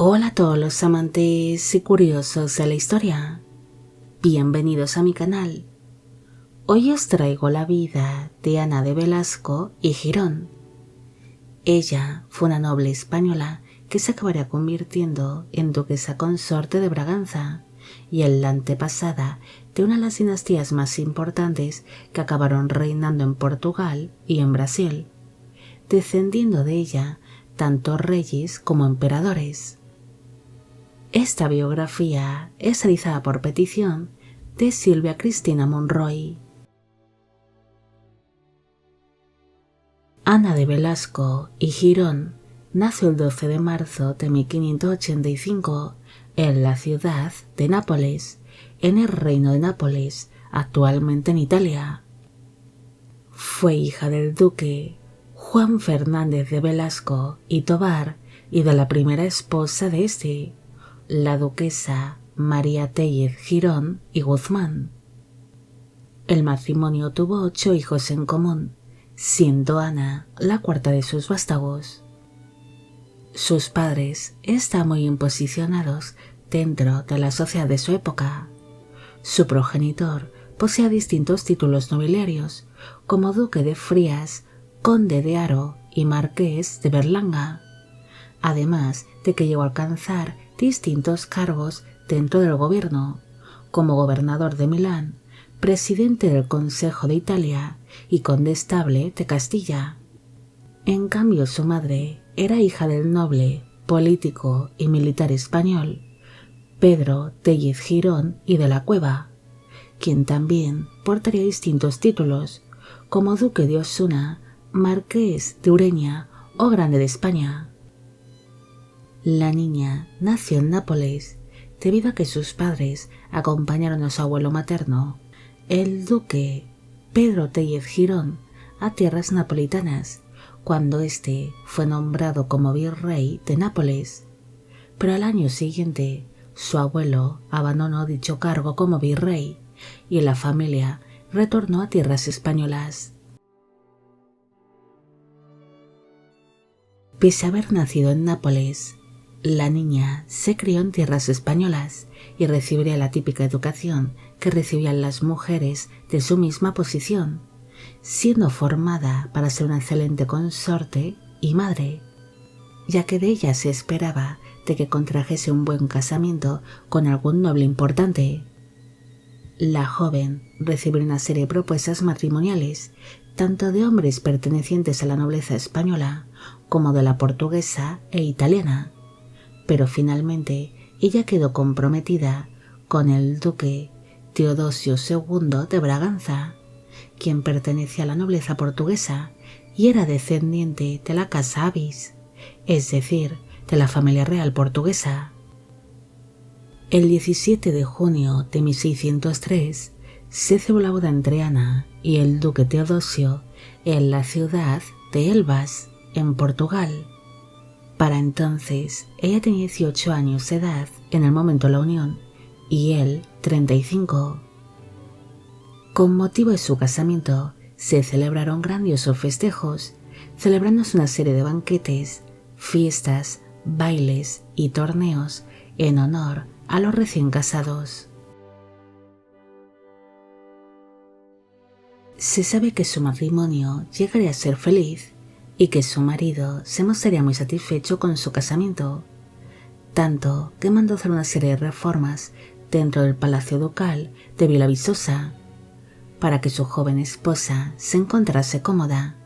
Hola a todos los amantes y curiosos de la historia. Bienvenidos a mi canal. Hoy os traigo la vida de Ana de Velasco y Girón. Ella fue una noble española que se acabaría convirtiendo en duquesa consorte de Braganza y en la antepasada de una de las dinastías más importantes que acabaron reinando en Portugal y en Brasil, descendiendo de ella tanto reyes como emperadores. Esta biografía es realizada por petición de Silvia Cristina Monroy. Ana de Velasco y Girón nació el 12 de marzo de 1585 en la ciudad de Nápoles, en el Reino de Nápoles, actualmente en Italia. Fue hija del duque Juan Fernández de Velasco y Tobar y de la primera esposa de este, la duquesa María Tellez Girón y Guzmán. El matrimonio tuvo 8 hijos en común, siendo Ana la cuarta de sus vástagos. Sus padres estaban muy bien posicionados dentro de la sociedad de su época. Su progenitor poseía distintos títulos nobiliarios, como duque de Frías, conde de Haro y marqués de Berlanga, además de que llegó a alcanzar distintos cargos dentro del gobierno, como gobernador de Milán, presidente del Consejo de Italia y condestable de Castilla. En cambio, su madre era hija del noble, político y militar español Pedro Tellez Girón y de la Cueva, quien también portaría distintos títulos, como duque de Osuna, marqués de Ureña o grande de España. La niña nació en Nápoles debido a que sus padres acompañaron a su abuelo materno, el duque Pedro Tellez Girón, a tierras napolitanas, cuando éste fue nombrado como virrey de Nápoles. Pero al año siguiente, su abuelo abandonó dicho cargo como virrey y la familia retornó a tierras españolas. Pese a haber nacido en Nápoles, la niña se crió en tierras españolas y recibiría la típica educación que recibían las mujeres de su misma posición, siendo formada para ser una excelente consorte y madre, ya que de ella se esperaba de que contrajese un buen casamiento con algún noble importante. La joven recibió una serie de propuestas matrimoniales, tanto de hombres pertenecientes a la nobleza española como de la portuguesa e italiana, pero finalmente ella quedó comprometida con el duque Teodosio II de Braganza, quien pertenecía a la nobleza portuguesa y era descendiente de la casa Avis, es decir, de la familia real portuguesa. El 17 de junio de 1603 se celebró la boda entre Ana y el duque Teodosio en la ciudad de Elvas, en Portugal. Para entonces, ella tenía 18 años de edad en el momento de la unión y él 35. Con motivo de su casamiento, se celebraron grandiosos festejos, celebrándose una serie de banquetes, fiestas, bailes y torneos en honor a los recién casados. Se sabe que su matrimonio llegaría a ser feliz y que su marido se mostraría muy satisfecho con su casamiento, tanto que mandó hacer una serie de reformas dentro del palacio ducal de Villaviçosa para que su joven esposa se encontrase cómoda.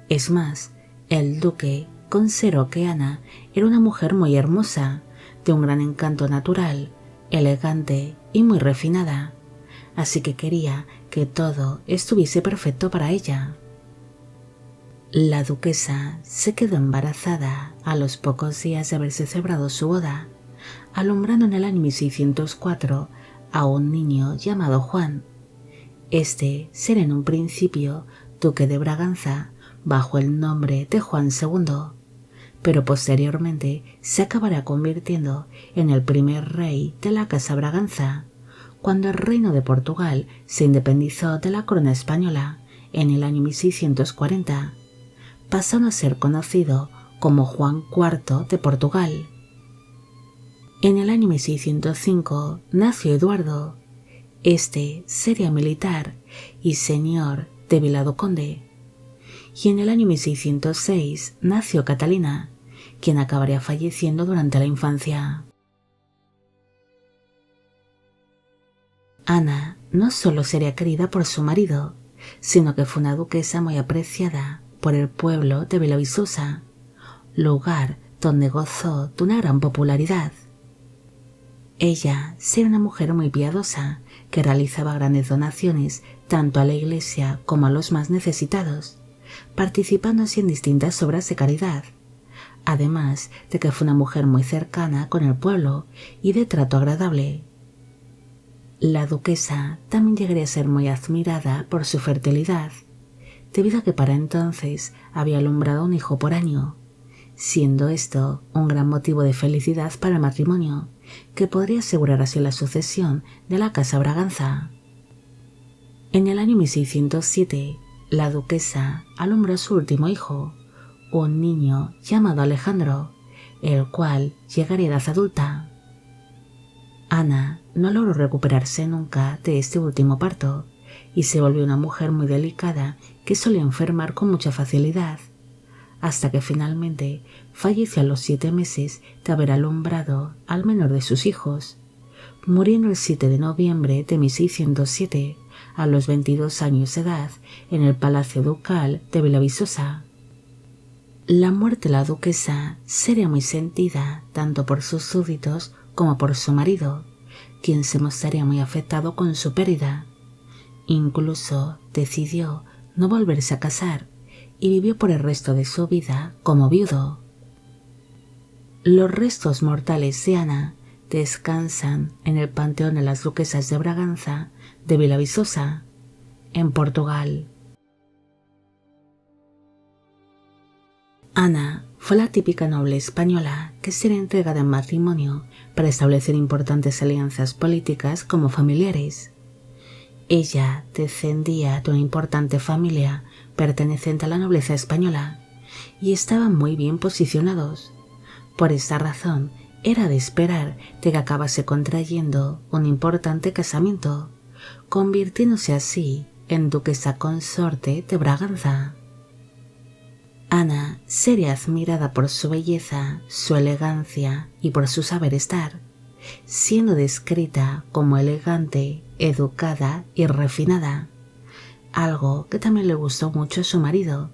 Es más, el duque consideró que Ana era una mujer muy hermosa, de un gran encanto natural, elegante y muy refinada, así que quería que todo estuviese perfecto para ella. La duquesa se quedó embarazada a los pocos días de haberse celebrado su boda, alumbrando en el año 1604 a un niño llamado Juan. Este será en un principio duque de Braganza bajo el nombre de Juan II, pero posteriormente se acabará convirtiendo en el primer rey de la Casa Braganza, cuando el reino de Portugal se independizó de la corona española en el año 1640. Pasó a ser conocido como Juan IV de Portugal. En el año 1605 nació Eduardo. Este sería militar y señor de Viladoconde. Y en el año 1606 nació Catalina, quien acabaría falleciendo durante la infancia. Ana no solo sería querida por su marido, sino que fue una duquesa muy apreciada por el pueblo de Villaviçosa, lugar donde gozó de una gran popularidad. Ella era una mujer muy piadosa que realizaba grandes donaciones tanto a la iglesia como a los más necesitados, participando así en distintas obras de caridad, además de que fue una mujer muy cercana con el pueblo y de trato agradable. La duquesa también llegaría a ser muy admirada por su fertilidad, debido a que para entonces había alumbrado un hijo por año, siendo esto un gran motivo de felicidad para el matrimonio, que podría asegurar así la sucesión de la casa Braganza. En el año 1607, la duquesa alumbró a su último hijo, un niño llamado Alejandro, el cual llegaría a edad adulta. Ana no logró recuperarse nunca de este último parto y se volvió una mujer muy delicada que solía enfermar con mucha facilidad, hasta que finalmente falleció a los 7 meses de haber alumbrado al menor de sus hijos, muriendo el 7 de noviembre de 1607 a los 22 años de edad en el Palacio Ducal de Villaviçosa. La muerte de la duquesa sería muy sentida tanto por sus súbditos como por su marido, quien se mostraría muy afectado con su pérdida. Incluso decidió no volverse a casar y vivió por el resto de su vida como viudo. Los restos mortales de Ana descansan en el Panteón de las Duquesas de Braganza de Villaviçosa, en Portugal. Ana fue la típica noble española que sería entregada en matrimonio para establecer importantes alianzas políticas como familiares. Ella descendía de una importante familia perteneciente a la nobleza española y estaban muy bien posicionados. Por esta razón, era de esperar de que acabase contrayendo un importante casamiento, convirtiéndose así en duquesa consorte de Braganza. Ana sería admirada por su belleza, su elegancia y por su saber estar, siendo descrita como elegante, educada y refinada, algo que también le gustó mucho a su marido,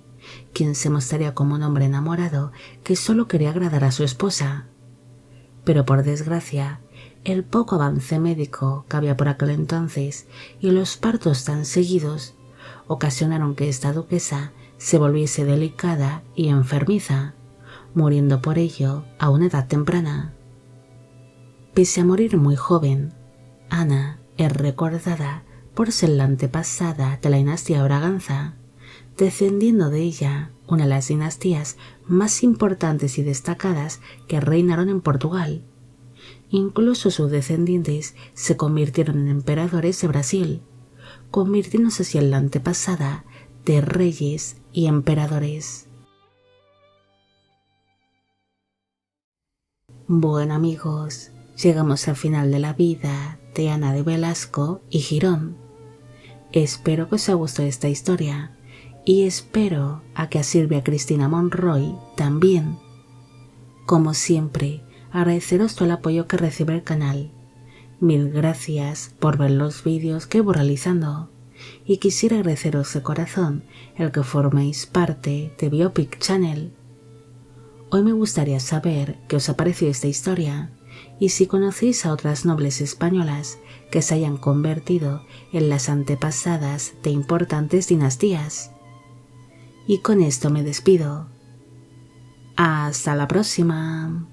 quien se mostraría como un hombre enamorado que solo quería agradar a su esposa. Pero por desgracia, el poco avance médico que había por aquel entonces y los partos tan seguidos ocasionaron que esta duquesa se volviese delicada y enfermiza, muriendo por ello a una edad temprana. Pese a morir muy joven, Ana es recordada por ser la antepasada de la dinastía Braganza, descendiendo de ella una de las dinastías más importantes y destacadas que reinaron en Portugal. Incluso sus descendientes se convirtieron en emperadores de Brasil, convirtiéndose así en la antepasada de reyes y emperadores. Bueno amigos, llegamos al final de la vida de Ana de Velasco y Girón. Espero que os haya gustado esta historia y espero a que a Silvia Cristina Monroy también. Como siempre, agradeceros todo el apoyo que recibe el canal. Mil gracias por ver los vídeos que voy realizando y quisiera agradeceros de corazón el que forméis parte de Biopic Channel. Hoy me gustaría saber qué os ha parecido esta historia y si conocéis a otras nobles españolas que se hayan convertido en las antepasadas de importantes dinastías. Y con esto me despido. Hasta la próxima.